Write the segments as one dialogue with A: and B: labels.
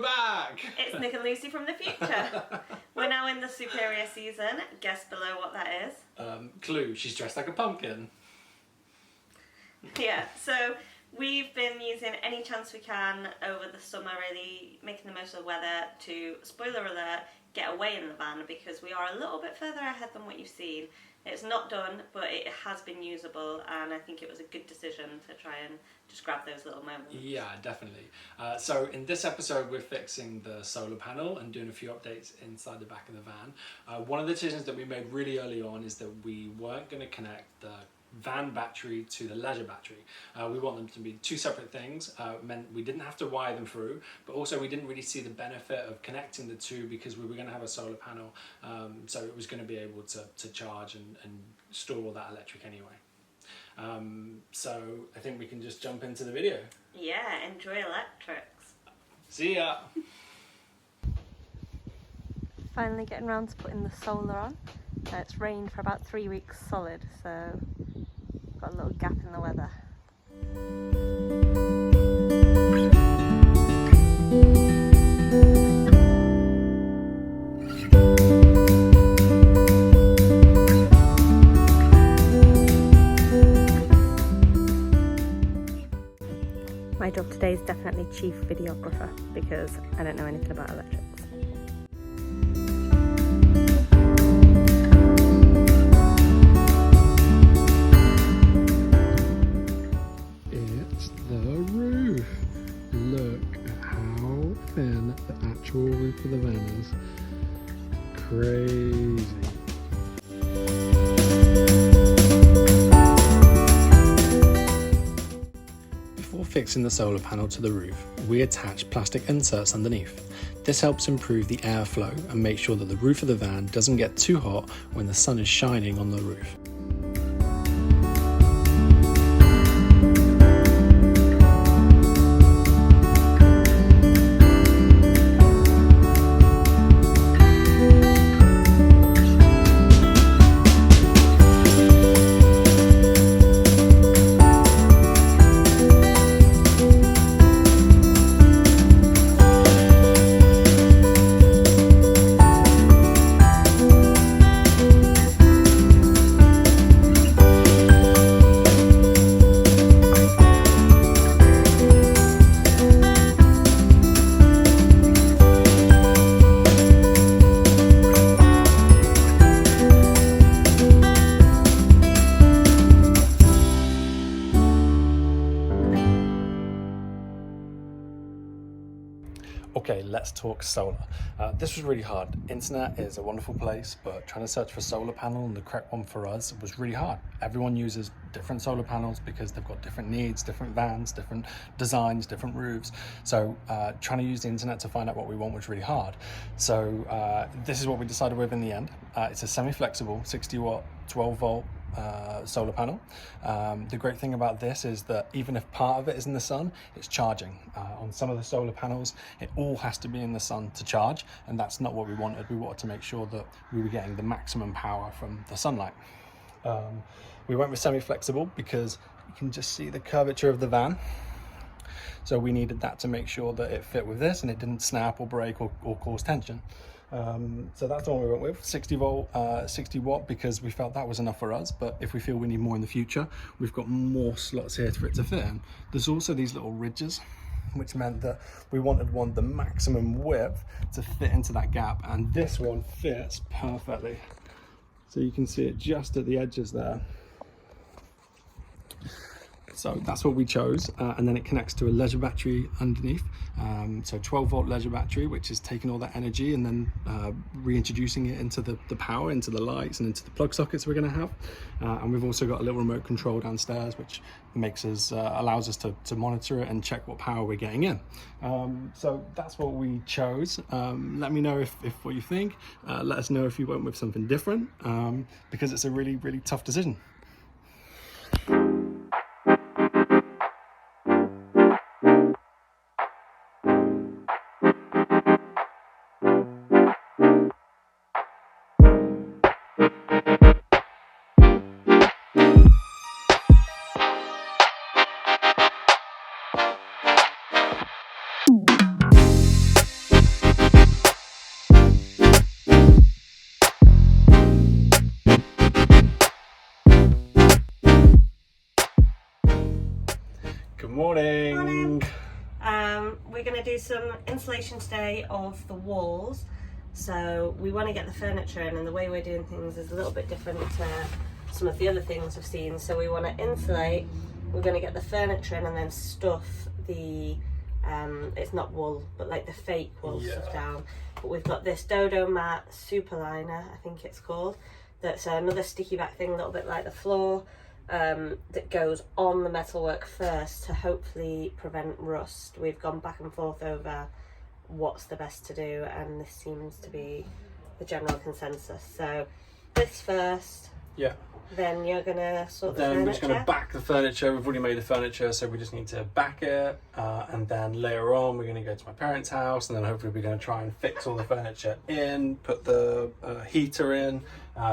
A: we're back!
B: It's Nick and Lucy from the future. We're now in the superior season. Guess below what that is.
A: Clue, she's dressed like a pumpkin.
B: Yeah, so we've been using any chance we can over the summer, really making the most of the weather to, spoiler alert, get away in the van because we are a little bit further ahead than what you've seen. It's not done, but it has been usable, and I think it was a good decision to try and just grab those little moments.
A: Yeah, definitely. So in this episode, we're fixing the solar panel and doing a few updates inside the back of the van. One of the decisions that we made really early on is that we weren't going to connect the van battery to the leisure battery. We want them to be two separate things. Meant we didn't have to wire them through, but also we didn't really see the benefit of connecting the two because we were going to have a solar panel, so it was going to be able to charge and store all that electric anyway. So I think we can just jump into the video.
B: Yeah, enjoy electrics.
A: See ya!
B: Finally getting around to putting the solar on. It's rained for about 3 weeks solid, so got a little gap in the weather. My job today is definitely chief videographer because I don't know anything about electrics.
A: It's the roof. Look at how thin the actual roof of the van is. Crazy. Before fixing the solar panel to the roof, we attach plastic inserts underneath. This helps improve the airflow and make sure that the roof of the van doesn't get too hot when the sun is shining on the roof. Okay, let's talk solar. This was really hard. Internet is a wonderful place, but trying to search for solar panel and the correct one for us was really hard. Everyone uses different solar panels because they've got different needs, different vans, different designs, different roofs. So trying to use the internet to find out what we want was really hard. So this is what we decided with in the end. It's a semi-flexible 60 watt, 12 volt solar panel. The great thing about this is that even if part of it is in the sun, it's charging. On some of the solar panels, it all has to be in the sun to charge, and that's not what we wanted. We wanted to make sure that we were getting the maximum power from the sunlight. We went with semi-flexible because you can just see the curvature of the van. So we needed that to make sure that it fit with this and it didn't snap or break or cause tension. So that's the one we went with, 60 volt, 60 watt, because we felt that was enough for us. But if we feel we need more in the future, we've got more slots here for it to fit in. There's also these little ridges, which meant that we wanted one the maximum width to fit into that gap, and this one fits perfectly. So you can see it just at the edges there. So that's what we chose, and then it connects to a leisure battery underneath. So 12 volt leisure battery, which is taking all that energy and then reintroducing it into the power, into the lights and into the plug sockets we're going to have. And we've also got a little remote control downstairs, which makes us allows us to monitor it and check what power we're getting in. So that's what we chose. Let me know if what you think. Let us know if you went with something different, because it's a really, really tough decision. Good morning.
B: Morning. We're going to do some insulation today of the walls. So we want to get the furniture in, and the way we're doing things is a little bit different to some of the other things we've seen. So we want to insulate, we're going to get the furniture in and then stuff the, it's not wool, but like the fake wool stuff down. But we've got this Dodomat super liner, I think it's called, that's another sticky back thing, a little bit like the floor. That goes on the metalwork first to hopefully prevent rust. We've gone back and forth over what's the best to do, and this seems to be the general consensus. So this first, then you're gonna sort the furniture.
A: Then we're just gonna back the furniture. We've already made the furniture, so we just need to back it, and then later on we're gonna go to my parents' house, and then hopefully we're gonna try and fix all the furniture in, put the heater in.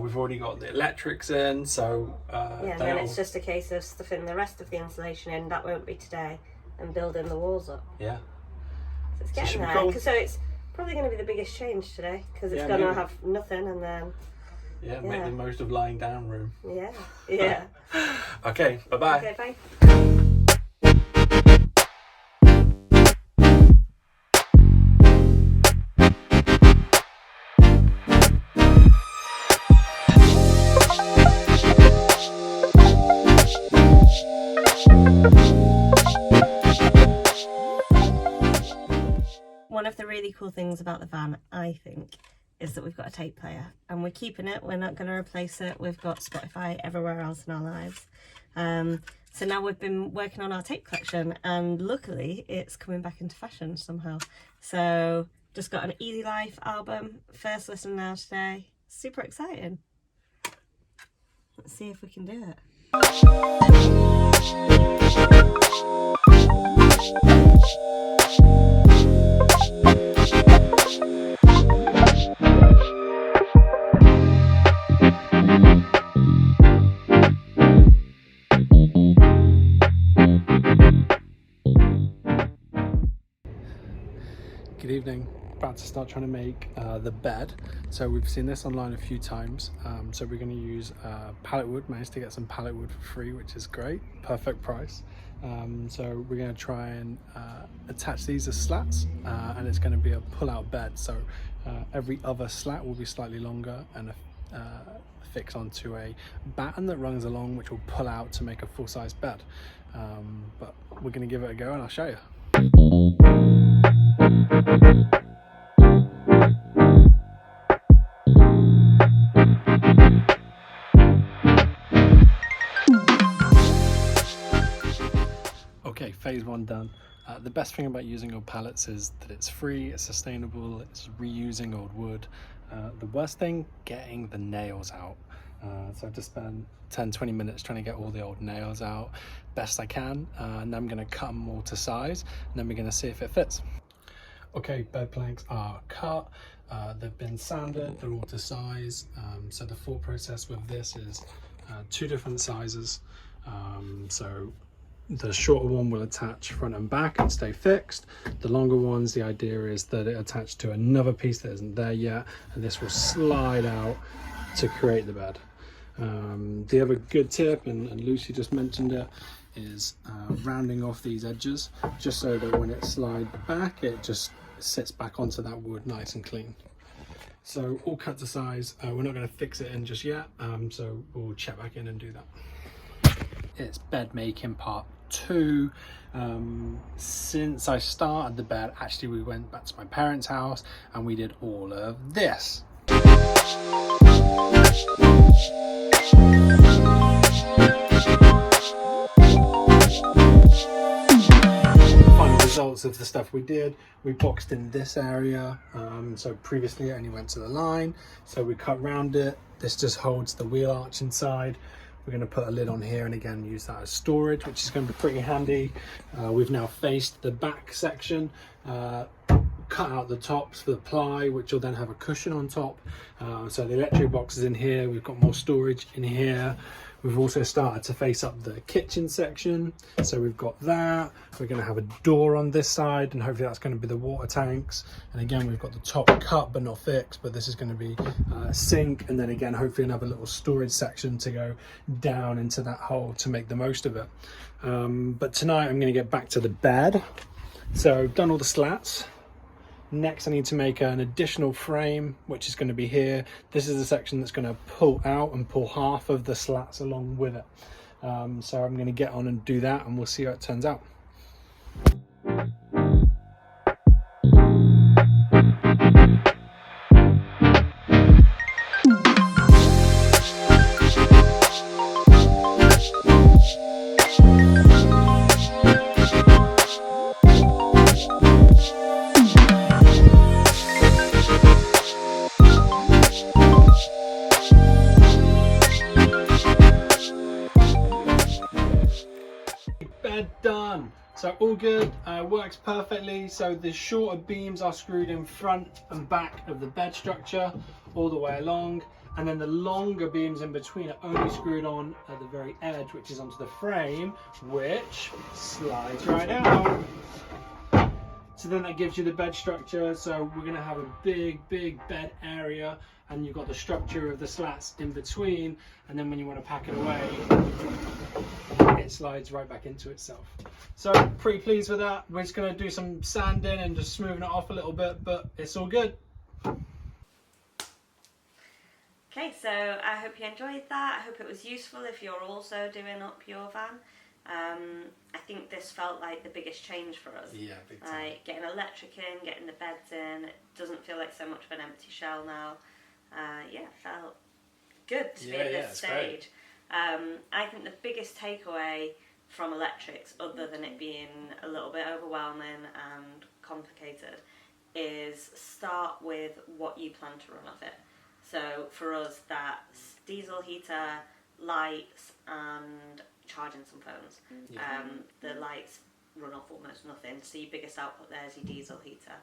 A: We've already got the electrics in, so
B: and then it's just a case of stuffing the rest of the insulation in. That won't be today, and building the walls up.
A: Yeah.
B: So it's getting there. Cool. So it's probably going to be the biggest change today, because it's going to have nothing, and then
A: make the most of lying down room.
B: Yeah.
A: Okay, bye-bye.
B: Okay, bye. One of the really cool things about the van, I think, is that we've got a tape player, and we're keeping it. We're not going to replace it. We've got Spotify everywhere else in our lives. So now we've been working on our tape collection, and luckily it's coming back into fashion somehow. So just got an Easy Life album, first listen now today. Super exciting. Let's see if we can do it.
A: Good evening. About to start trying to make the bed. So we've seen this online a few times. So we're going to use pallet wood. Managed to get some pallet wood for free, which is great. Perfect price. So we're going to try and attach these as slats, and it's going to be a pull-out bed. So every other slat will be slightly longer and fix onto a batten that runs along, which will pull out to make a full-size bed. But we're going to give it a go, and I'll show you. Okay, phase one done. The best thing about using old pallets is that it's free, it's sustainable, it's reusing old wood. The worst thing, getting the nails out. So I've just spent 10-20 minutes trying to get all the old nails out best I can, and then I'm going to cut them all to size, and then we're going to see if it fits. Okay, bed planks are cut, they've been sanded, they're all to size. So the thought process with this is two different sizes. So the shorter one will attach front and back and stay fixed. The longer ones, the idea is that it attached to another piece that isn't there yet, and this will slide out to create the bed. The other good tip, and Lucy just mentioned it, is rounding off these edges, just so that when it slides back, it just sits back onto that wood nice and clean. So all cut to size. We're not going to fix it in just yet, so we'll check back in and do that. It's bed making part 2. Since I started the bed, actually we went back to my parents' house and we did all of this. Final results of the stuff we did. We boxed in this area, so previously it only went to the line, so we cut round it. This just holds the wheel arch inside. We're going to put a lid on here and again use that as storage, which is going to be pretty handy. We've now faced the back section, cut out the tops for the ply, which will then have a cushion on top. So the electric box is in here. We've got more storage in here. We've also started to face up the kitchen section. So we've got that. We're going to have a door on this side, and hopefully that's going to be the water tanks. And again, we've got the top cut but not fixed, but this is going to be a sink. And then again, hopefully another little storage section to go down into that hole to make the most of it. But tonight I'm going to get back to the bed. So I've done all the slats. Next, I need to make an additional frame, which is going to be here. This is the section that's going to pull out and pull half of the slats along with it. So I'm going to get on and do that, and we'll see how it turns out. Bed done. So all good, works perfectly. So the shorter beams are screwed in front and back of the bed structure all the way along, and then the longer beams in between are only screwed on at the very edge, which is onto the frame, which slides right out. So then that gives you the bed structure. So we're going to have a big bed area, and you've got the structure of the slats in between, and then when you want to pack it away, it slides right back into itself. So pretty pleased with that. We're just going to do some sanding and just smoothing it off a little bit, but it's all good.
B: Okay, so I hope you enjoyed that. I hope it was useful if you're also doing up your van. I think this felt like the biggest change for us.
A: Yeah, big time.
B: Like getting electric in, getting the beds in. It doesn't feel like so much of an empty shell now. Yeah, it felt good to be at this stage. I think the biggest takeaway from electrics, other than it being a little bit overwhelming and complicated, is start with what you plan to run off it. So for us, that's diesel heater, lights, and charging some phones. The lights run off almost nothing, so your biggest output there is your diesel heater.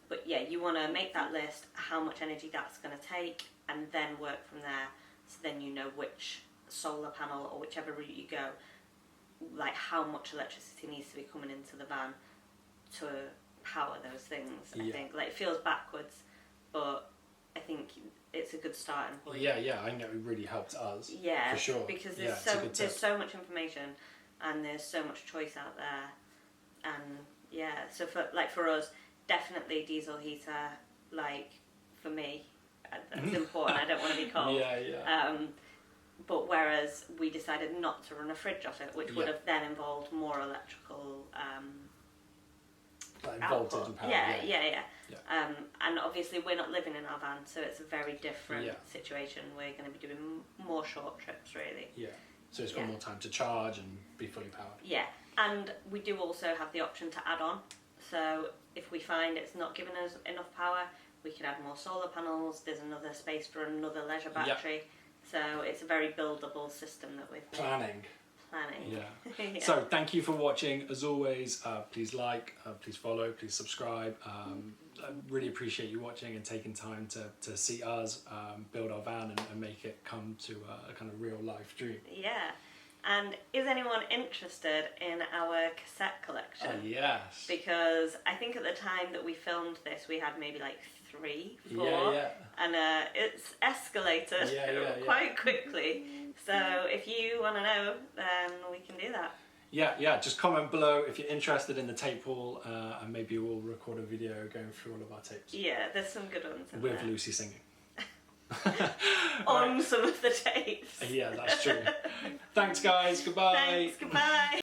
B: But yeah, you want to make that list, how much energy that's going to take, and then work from there, so then you know which solar panel or whichever route you go, like how much electricity needs to be coming into the van to power those things. I think like it feels backwards, but I think it's a good starting point.
A: Yeah, I think it really helped us.
B: Yeah,
A: for sure.
B: Because there's so much information and there's so much choice out there, and yeah, so for us, definitely diesel heater. Like for me, that's important. I don't want to be cold. But whereas we decided not to run a fridge off it, which would have then involved more electrical
A: like voltage and power.
B: And obviously we're not living in our van, so it's a very different situation. We're going to be doing more short trips, really. Yeah,
A: so it's got more time to charge and be fully powered.
B: Yeah, and we do also have the option to add on. So if we find it's not giving us enough power, we can add more solar panels. There's another space for another leisure battery. So it's a very buildable system that we've
A: planning.
B: Yeah.
A: So thank you for watching. As always, please like, please follow, please subscribe. I really appreciate you watching and taking time to see us build our van and make it come to a kind of real life dream.
B: Yeah. And is anyone interested in our cassette collection?
A: Yes.
B: Because I think at the time that we filmed this, we had maybe like 3, 4, and it's escalated quite quickly. So if you want to know, then we can do that.
A: Yeah, just comment below if you're interested in the tape haul, and maybe we'll record a video going through all of our tapes.
B: Yeah, there's some good ones in
A: with
B: there.
A: Lucy singing.
B: On some of the tapes.
A: Yeah, that's true. Thanks guys, goodbye.
B: Thanks, goodbye.